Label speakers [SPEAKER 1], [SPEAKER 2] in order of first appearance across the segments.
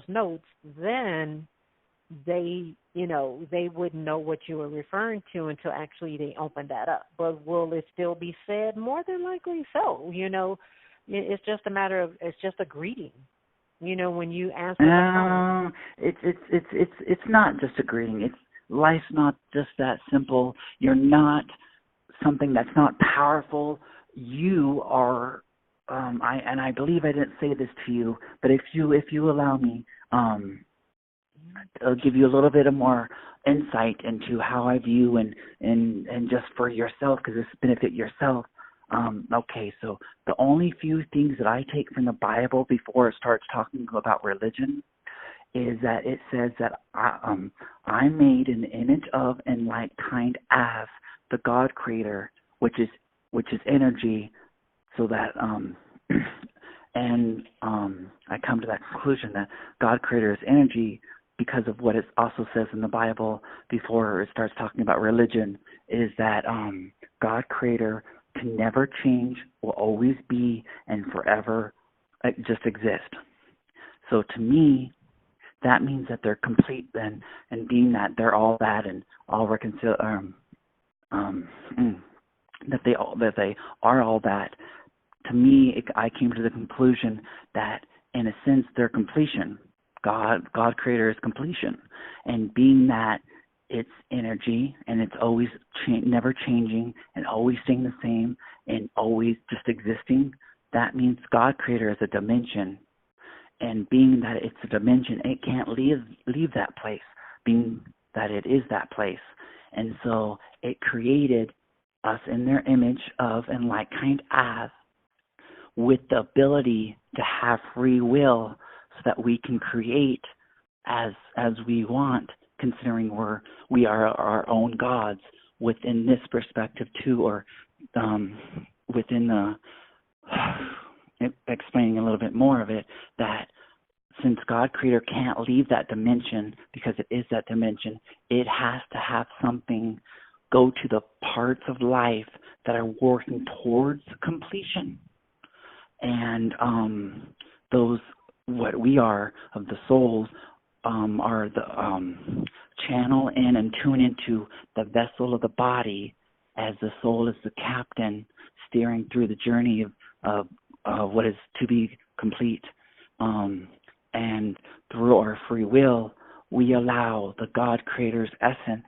[SPEAKER 1] people's notes, then they wouldn't know what you were referring to until actually they opened that up. But will it still be said? More than likely so. It's just a matter of, it's just a greeting. When you answer the phone.
[SPEAKER 2] It's not just a greeting. Life's not just that simple. You're not something that's not powerful. You are. I believe I didn't say this to you, but if you allow me, I'll give you a little bit of more insight into how I view and just for yourself, because this benefit yourself. Okay, so the only few things that I take from the Bible before it starts talking about religion is that it says that I'm made in the image of and like kind as the God Creator, which is energy, so that I come to that conclusion that God Creator is energy because of what it also says in the Bible before it starts talking about religion, is that God Creator can never change, will always be, and forever just exist. So to me, that means that they're complete then, and being that they're all that and all that they are all that. To me, I came to the conclusion that in a sense they're completion. God Creator is completion, and being that it's energy and it's always never changing and always staying the same and always just existing, that means God Creator is a dimension. And being that it's a dimension, it can't leave that place, being that it is that place. And so it created us in their image of and like kind as, with the ability to have free will so that we can create as we want, considering we are our own gods within this perspective too, or within the explaining a little bit more of it, that since God Creator can't leave that dimension because it is that dimension, it has to have something go to the parts of life that are working towards completion. And those, what we are of the souls, are the channel in and tune into the vessel of the body, as the soul is the captain steering through the journey of what is to be complete. And through our free will, we allow the God Creator's essence,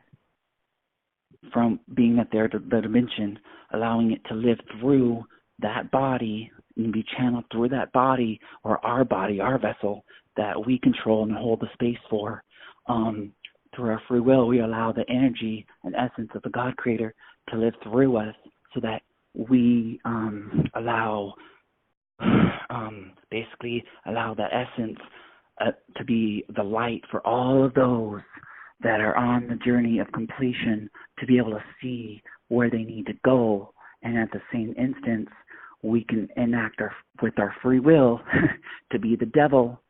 [SPEAKER 2] from being that they're the dimension, allowing it to live through that body and be channeled through that body, or our body, our vessel, that we control and hold the space for. Through our free will, we allow the energy and essence of the God Creator to live through us, so that we basically allow that essence to be the light for all of those that are on the journey of completion, to be able to see where they need to go. And at the same instance, we can enact with our free will to be the devil,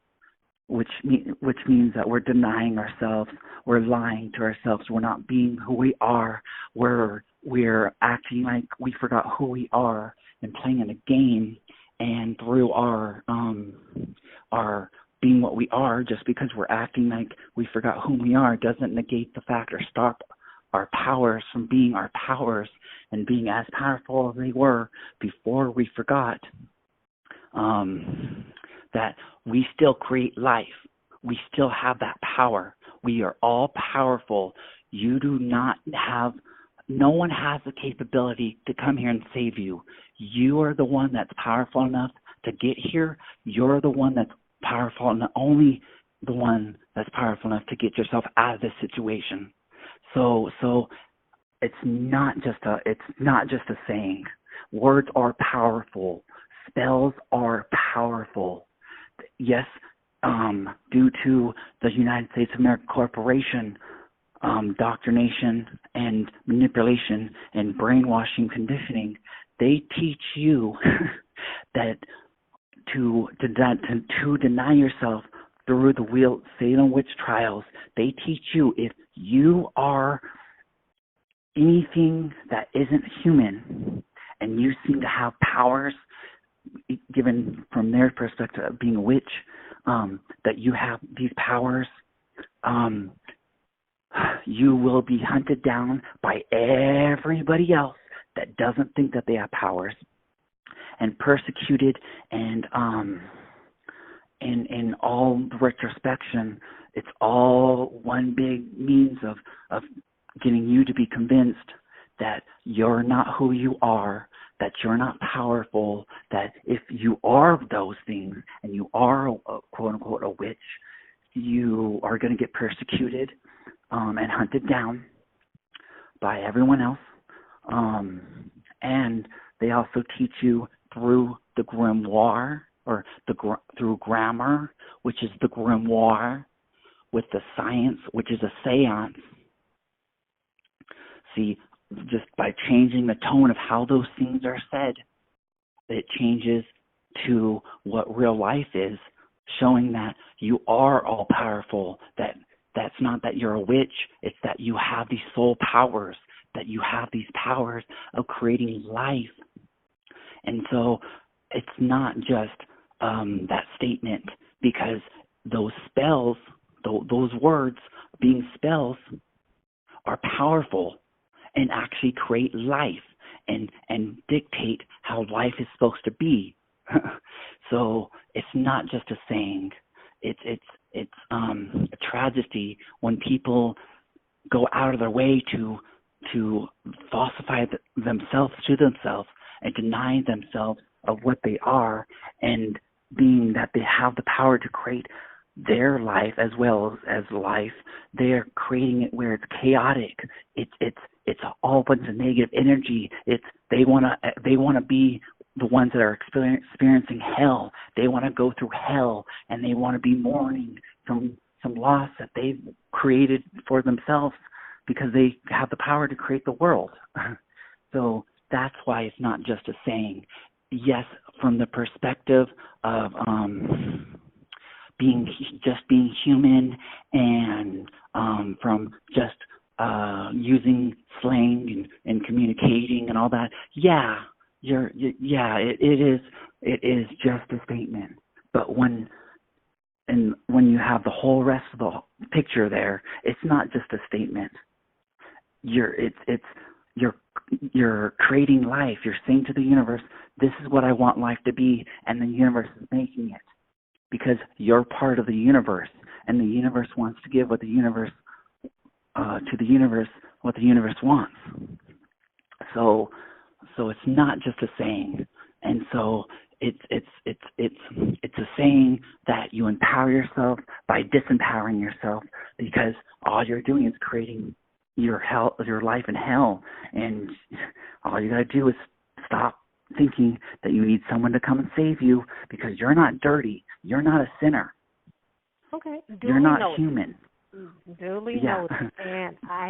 [SPEAKER 2] which means that we're denying ourselves, we're lying to ourselves, we're not being who we are, we're acting like we forgot who we are and playing in a game. And through our being what we are, just because we're acting like we forgot who we are, doesn't negate the fact or stop our powers from being our powers and being as powerful as they were before we forgot. That we still create life. We still have that power. We are all powerful. You do not have, no one has the capability to come here and save you. You are the one that's powerful enough to get here. You're the one that's powerful, and only the one that's powerful enough to get yourself out of this situation. So it's not just a saying. Words are powerful. Spells are powerful. Yes, due to the United States of America Corporation, doctrination and manipulation and brainwashing conditioning, they teach you that to deny yourself through the Salem witch trials. They teach you, if you are anything that isn't human and you seem to have powers given from their perspective of being a witch, that you have these powers, you will be hunted down by everybody else that doesn't think that they have powers, and persecuted, and in all retrospection, it's all one big means of getting you to be convinced that you're not who you are, that you're not powerful, that if you are those things and you are a quote-unquote a witch, you are going to get persecuted and hunted down by everyone else. And they also teach you through the grimoire, or through grammar, which is the grimoire, with the science, which is a seance. See, just by changing the tone of how those things are said, it changes to what real life is, showing that you are all powerful, that's not that you're a witch, it's that you have these soul powers, that you have these powers of creating life. And so it's not just that statement, because those spells, those words being spells, are powerful and actually create life and dictate how life is supposed to be. So it's not just a saying. It's a tragedy when people go out of their way to falsify themselves to themselves and deny themselves of what they are, and being that they have the power to create their life as well as life, they are creating it where it's chaotic. It's all bunch of negative energy. They want to be the ones that are experiencing hell. They want to go through hell, and they want to be mourning some loss that they've created for themselves because they have the power to create the world. So that's why it's not just a saying. Yes, from the perspective of being human, and from just using slang and communicating and all that. Yeah, it is just a statement. But when you have the whole rest of the picture there, it's not just a statement. You're creating life. You're saying to the universe, this is what I want life to be, and the universe is making it, because you're part of the universe, and the universe wants to give what the universe what the universe wants. So it's not just a saying, and so it's a saying that you empower yourself by disempowering yourself, because all you're doing is creating your life in hell, and all you got to do is stop thinking that you need someone to come and save you, because you're not dirty, you're not a sinner.
[SPEAKER 1] Okay,
[SPEAKER 2] you're not human.
[SPEAKER 1] Duly
[SPEAKER 2] Yeah.
[SPEAKER 1] noted, and I